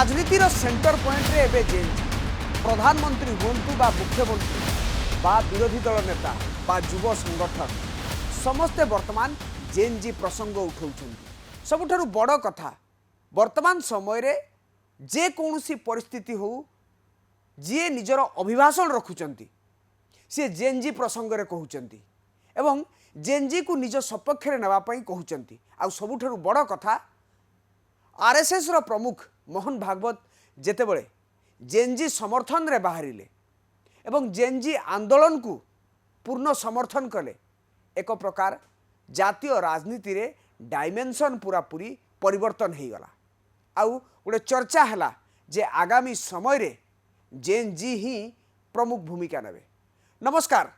राजनीतिर centre point रे एबे JNG प्रधानमंत्री हुंतु बा मुख्यमंत्री बा विरोधी दल नेता बा युव संगठन समस्ते वर्तमान जेएनजी प्रसंग उठाउछन्ति। सबुठारु बड़ कथा वर्तमान समय रे जे कोनोसी परिस्थिति हो जे निजर अभिभाषण रखुचन्ति से जेएनजी प्रसंग रे कहउचन्ति एवं जेएनजी को निज सपक्ष रे नेबा पई कहउचन्ति। आ सबुठारु बड़ कथा आरएसएस रो प्रमुख मोहन भागवत जेतेबेले जेएनजी समर्थन रे बाहरिले एवं जेएनजी आंदोलन को पूर्ण समर्थन कले एक प्रकार जातीय राजनीति रे डायमेंशन पूरा पूरी परिवर्तन हो गला। आउ गोटे चर्चा है जे आगामी समय रे जेएनजी ही प्रमुख भूमिका नेबे। नमस्कार,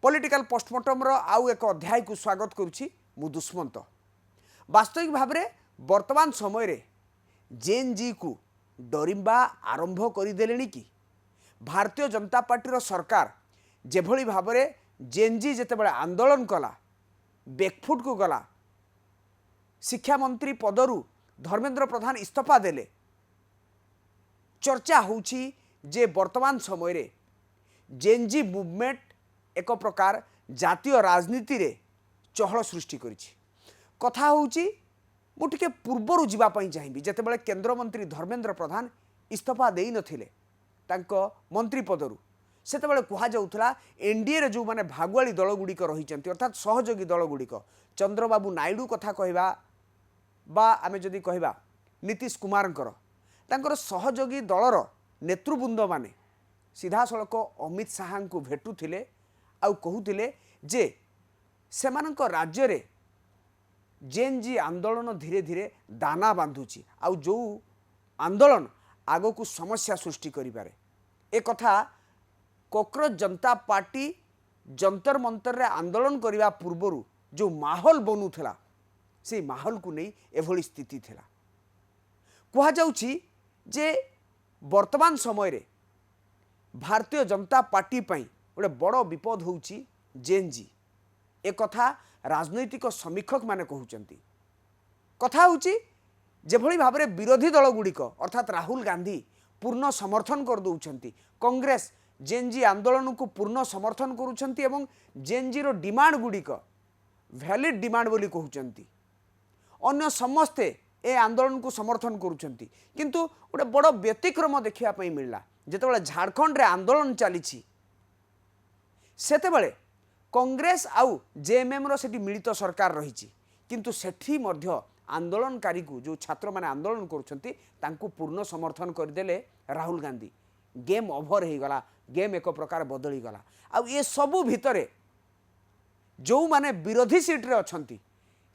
पॉलिटिकल पोस्टमार्टम रो आउ एक अध्याय को स्वागत करुछि मु दुष्मंत। वास्तविक भाव में वर्तमान समय रे जेएनजी को डरिंबा आरंभ करदेले कि भारतीय जनता पार्टी रो सरकार जेभली भाव में जेएनजी जेतेबेले आंदोलन कला बेकफुट को गला शिक्षा मंत्री पदरु धर्मेंद्र प्रधान इस्तीफा देले चर्चा होउछि जे वर्तमान समय रे जेएनजी मूवमेंट एक प्रकार जातीय राजनीति रे चहल सृष्टि करिछि। कथा होउछि मु टिके पूर्वरु जीवा पई चाहिबी जेतेबेले केंद्र मंत्री धर्मेंद्र प्रधान इस्तीफा देई नथिले तांको मंत्री पदरु सेतेबेले कुहा जाउथला एनडीए रे जो माने भागवाली दल गुडिक रहिचंती अर्थात सहयोगी दल गुडिक चंद्रबाबू नायडू कथा कहबा बा आमे जदि कहबा नीतीश कुमारंकर तांकर सहयोगी दलर नेतृवृंद माने सीधा सड़क अमित शाह को भेटुथिले आउ कहूथिले जे सेमानंक राज्य रे जेएनजी आंदोलन धीरे धीरे दाना बांधुची आउ जो आंदोलन आगो को समस्या सृष्टि करि पारे। ए कथा कॉकरोच जनता पार्टी जंतर मंतर रे आंदोलन करिवा पूर्वरु जो माहौल बनुथला से माहौल को नहीं एभली स्थिति थिला। कहा जाउची जे वर्तमान समय रे भारतीय जनता पार्टी पई गोटे बड़ विपद होउची जेएनजी। ए कथा राजनैतिक समीक्षक माने कहउचंती। कथा होउची जेभली भाव में विरोधी दल गुडिक अर्थात राहुल गांधी पूर्ण समर्थन कर दउचंती, कांग्रेस जेएनजी आंदोलन को पूर्ण समर्थन करूचंती एवं जेएनजी रो डिमांड गुडिक वैलिड डिमांड बोली कहउचंती। अन्य समस्ते ए आंदोलन को समर्थन करूचंती किंतु गोटे बड़ व्यतिक्रम देखिया पई मिलला जेतेबेले झारखंड रे आंदोलन चलीछि सेतेबेले कांग्रेस आउ जेएमएम रो सेठी मिलित सरकार रहिछि किंतु सेठी मध्य आंदोलनकारी को जो छात्र माने आंदोलन करूछंती तांको पूर्ण समर्थन करदेले राहुल गांधी। गेम ओवर हो गला, गेम एक प्रकार बदली गला। आ ये सबु भितरे जो माने विरोधी सीट रे अछंती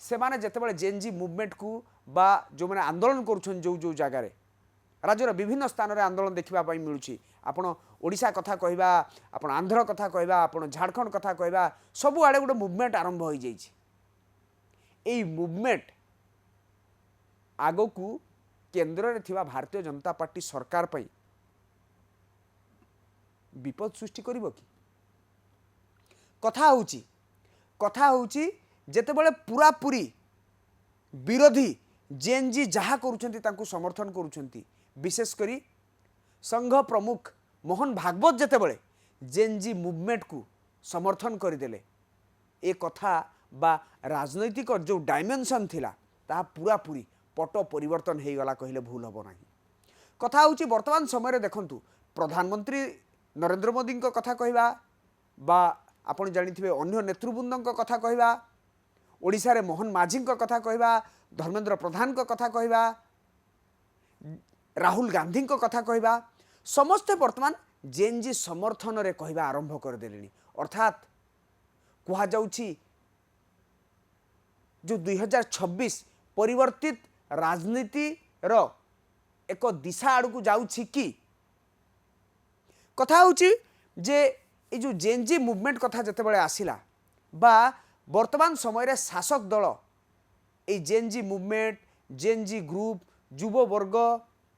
से माने जेतेबेले जेएनजी मूवमेंट को बा जो माने आंदोलन करूछन जो जो जगह रे राज्यर विभिन्न स्थान रे आंदोलन देखिबा पई मिलुछि। आपण ओडिशा कथा कहबा, आपण आंध्र कथा कहबा, आपण झारखंड कथा कहबा, सबु आडे गोटे मूवमेंट आरंभ हो जाइछि। एई मूवमेंट आगो को केंद्र रे थिबा भारतीय जनता पार्टी सरकार पई विपद सृष्टि करिवो कि? कथा होउची जेतेबेले पूरा पूरी विरोधी जेएनजी जहा करूछंती तांको समर्थन करूछंती। विशेष करी संघ प्रमुख मोहन भागवत जेतेबेले जेएनजी मूवमेंट को समर्थन करदेले ए कथा बा राजनैतिक जो डायमेंशन थिला ता पूरा पूरी पट परिवर्तन हो गला कहले भूल हम ना। कथा होउची वर्तमान समय रे देखंतु प्रधानमंत्री नरेंद्र मोदी को कथा कहबा बा आपण जानिथिबे अन्य नेतृवृंद को कथा कहबा, ओडिशा रे मोहन माझी को कथा कहबा, धर्मेंद्र प्रधान को कथा कहबा, राहुल गांधी को कथा कहबा, समस्ते वर्तमान जेएनजी समर्थन रे कहबा आरंभ कर देलेनी। अर्थात कहा जाउची जो 2026 परिवर्तित राजनीति रो एक दिशा आड़ को जाउछि कि कथा होउछि जे ए जो जेएनजी मूवमेंट कथा जेतेबेले आसिला बा वर्तमान समय रे शासक दल ए जेएनजी मूवमेंट जेएनजी ग्रुप युव वर्ग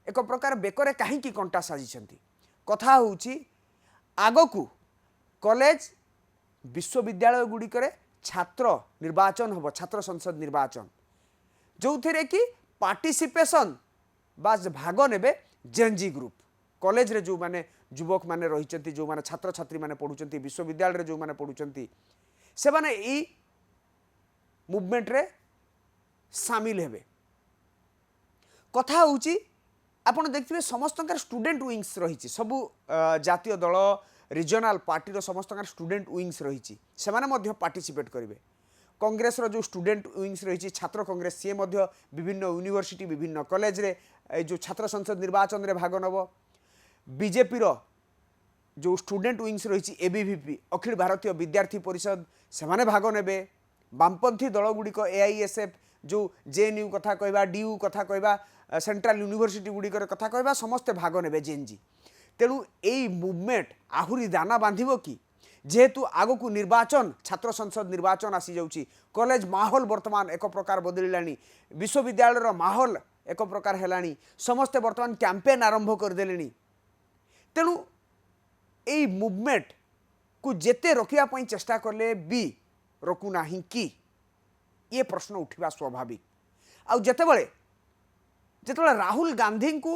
एक प्रकार बेकरे कहीं कंटा साजिछंती। कथा होउछि आगो को कॉलेज विश्वविद्यालय गुडी करे छात्र निर्वाचन होबो, छात्र संसद निर्वाचन जो थे कि पार्टिसिपेशन बा भाग नेबे जेएनजी ग्रुप कॉलेज रे जो माने युवक माने रही जो माने छात्र छात्री माने पढ़ुचंती विश्वविद्यालय रे जो माने पढ़ुचंती से माने ई मूवमेंट रे शामिल हेबे कथा होउची आपण देखिबे समस्त स्टूडेंट विंग्स रही सबू जातीय दल रिजनल पार्टी रो समस्त स्टूडेंट विंग्स रही से माने पार्टिसिपेट करेंगे कांग्रेस रो जो स्टूडेंट विंग्स रही छात्र कांग्रेस सी विभिन्न यूनिवर्सिटी विभिन्न कॉलेज रे जो छात्र संसद निर्वाचन रे भाग नब बीजेपी रो जो स्टूडेंट विंग्स रही एबीवीपी अखिल भारतीय विद्यार्थी परिषद से माने भाग नेबे वामपंथी दल गुड़िक एआईएसएफ जो जेएनयू कथा कहवा डीयू कथा कहवा सेंट्रल यूनिवर्सिटी गुड़िकर कथा कहवा समस्ते भाग नेबे जेएनजी तेणु यही मुवमेंट आहुरी दाना बांधिबो कि जेहेतु आगो को निर्वाचन छात्र संसद निर्वाचन आसी जाउची कॉलेज माहौल वर्तमान एक प्रकार बदलिलानी विश्वविद्यालय माहौल एक प्रकार हेलानी समस्ते वर्तमान कैंपेन आरंभ कर देलेनी तेणु यही मुवमेंट को जेते रोकिया पई चेष्टा करले भी रोकु नाही कि ये प्रश्न उठिबा स्वाभाविक आउ जेतेबेले राहुल गांधी को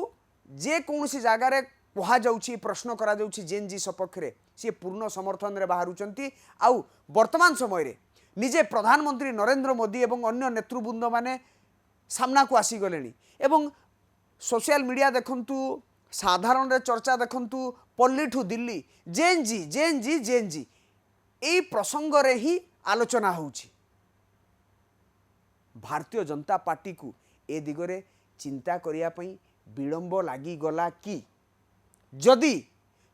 जे कौनसी जगार कहा जाउची प्रश्न करा जाउची जेएनजी सपक्ष रे सी पूर्ण समर्थन रे बाहरुचंती आउ वर्तमान समय रे निजे प्रधानमंत्री नरेंद्र मोदी एवं अन्य नेतृवृंद माने सामना को आसी गलेनी एवं सोशल मीडिया देखंतु साधारण रे चर्चा देखंतु पल्ली ठू दिल्ली जेएनजी जेएनजी जेएनजी एई प्रसंग रे ही आलोचना होउची भारतीय जनता पार्टी को ए दिगरे चिंता करिया पई विलंब लागी गला कि जदि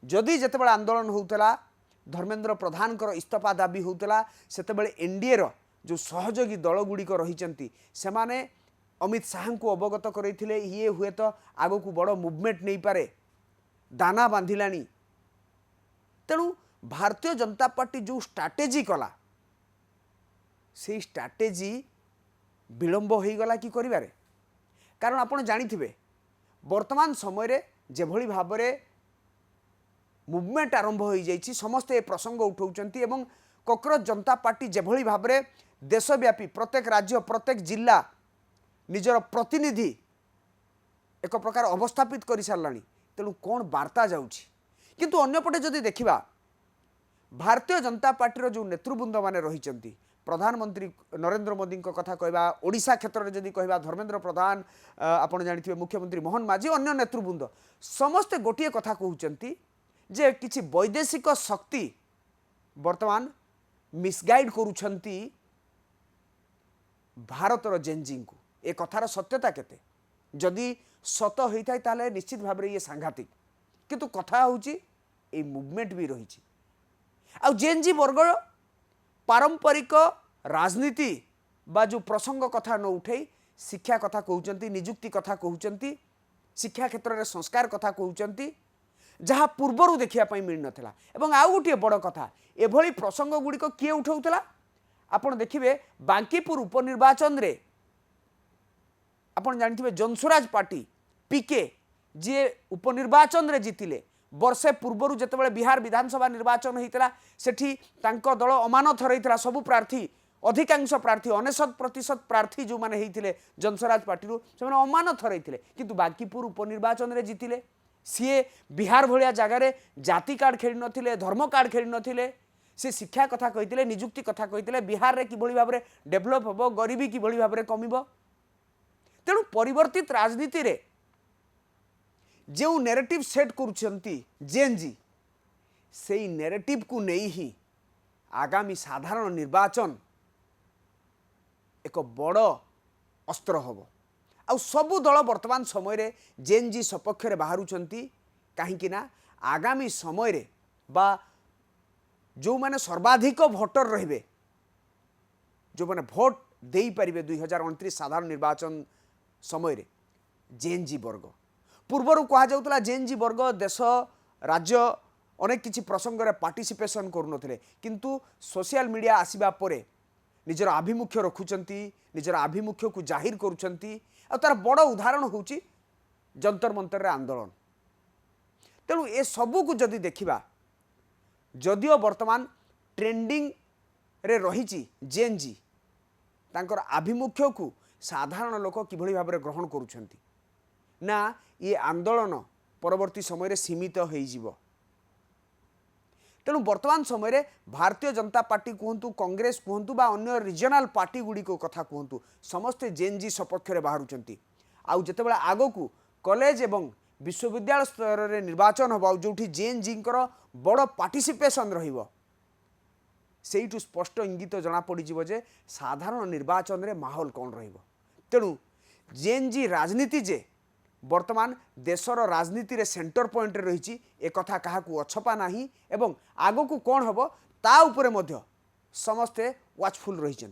जदि जेतेबेले आंदोलन होउतला धर्मेंद्र प्रधान कर इस्तीफा दाबी होउतला सेतेबेले एनडीए रो जो सहयोगी दल गुड़िक रही से माने अमित शाह को अवगत करैथिले ये हुए तो आगो को बड़ मूवमेंट नहीं पारे दाना बांधिलानी तेणु भारतीय जनता पार्टी जो स्ट्रैटेजी कला से स्ट्रैटेजी विलंब हो गला कि करिबारे कारण आपण जानिथिबे वर्तमान समय रे जेभली भाबरे मुवमेंट आरंभ हो जाइछि समस्त ए प्रसंग उठाउचंती एवं कॉकरोच जनता पार्टी जेभली भाबरे देशव्यापी प्रत्येक राज्य प्रत्येक जिला निजर प्रतिनिधि एक प्रकार अवस्थापित कर सारानी तेणु कौन वार्ता जाउछि किंतु अन्यपटे जदि देखिबा भारतीय जनता पार्टी जो नेतृवृंद माने रही प्रधानमंत्री नरेंद्र मोदी कथा कहवा ओडिशा क्षेत्र में जदि कहवा धर्मेंद्र प्रधान आपण जानिथिबे मुख्यमंत्री मोहन माझी अन्य नेतृवृंद समस्ते गोटे कथा कहउचंती जे किछि वैदेशिक शक्ति वर्तमान मिसगाइड करूछंती भारतर जेएनजी को ए कथार सत्यता केते जदि सत होइथाय ताले निश्चित भाव ये सांघातिक किंतु कथा होउची ए मूवमेंट भी रही आ जेएनजी वर्ग पारंपरिक राजनीति बा जो प्रसंग कथा न उठे शिक्षा कथा कहउचंती नियुक्ति कथा कहउचंती शिक्षा क्षेत्र में संस्कार कथा कहउचंती जहाँ पूर्वर देखिया पई मिल नथिला एवं आउ गोटे बड़ कथा एभली प्रसंग गुड़िक किए उठाउतला आपण देखिबे बांकीपुर उपनिर्वाचन रे आपण जानिथिबे जनसुराज पार्टी पीके जे उपनिर्वाचन रे जीतिले वर्षे पूर्वर जेतेबेले बिहार विधानसभा निर्वाचन होइतला सेठी तांको दल अमानत रहितला सबु प्रार्थी अधिकांश प्रार्थी 99% प्रार्थी जो माने होइतिले जनसुराज पार्टी रो से माने अमानत रहितिले किंतु बांकीपुर उपनिर्वाचन रे जीतिले सीए बिहार भलिया जगार जाति कार्ड खेली नथिले धर्म कार्ड खेली नथिले से शिक्षा कथा कहितिले नियुक्ति कथा कहितिले बिहार रे किभली भाबरे डेभलप हबो गरीबी किभली भाबरे कमिबो तेणु परिवर्तित राजनीति रे जो नैरेटिव सेट करुछंती जेएनजी से नैरेटिव को नहीं ही आगामी साधारण निर्वाचन एक बड़ अस्त्र हबो आ सबु दल वर्तमान समय रे जेएनजी सपक्ष रे बाहरुछंती काहेकि ना आगामी समय रे बा जो माने सर्वाधिक भोटर रहिबे जो माने भोट देई परिबे 2029 साधारण निर्वाचन समय रे जेएनजी वर्ग पूर्वर कहा जाउतला जेएनजी वर्ग देश राज्य अनेक किछि प्रसंग रे पार्टिसिपेशन करूनथिले किंतु सोशल मीडिया आसीबा परे निजर आभिमुख्य रखुचंती निजर आभिमुख्य को जाहिर करूचंती आ तार बड़ उदाहरण होउची जंतर मंतर रे आंदोलन तेणु ए सबू को जदि देखिबा जदियो वर्तमान ट्रेंडिंग रे रहिची जेएनजी तांकर आभिमुख्य को साधारण लोक किभली भाबरे ग्रहण करूछंती ନା ये आंदोलन परवर्ती समय सीमित हो। तेणु वर्तमान समय भारतीय जनता पार्टी कहतु कांग्रेस कहतु बा अन्य रिजनाल पार्टी गुड़िक कथा कहतु समस्ते जेएनजी सपक्ष में बाहर आउ जितेबाला आग को कॉलेज एवं विश्वविद्यालय स्तर में निर्वाचन हम जो जेएनजी बड़ पार्टिसिपेशन रहिबो सेठू स्पष्ट इंगित जना पड़ीज जे साधारण निर्वाचन में माहौल कौन रहिबो। तेणु जेएनजी राजनीति जे वर्तमान देशर राजनीति रे सेंटर पॉइंट रही एक कथा क्या अछपा नहीं एवं आग को कौन हम ता उपरे मध्य समस्ते वाचफुल रही।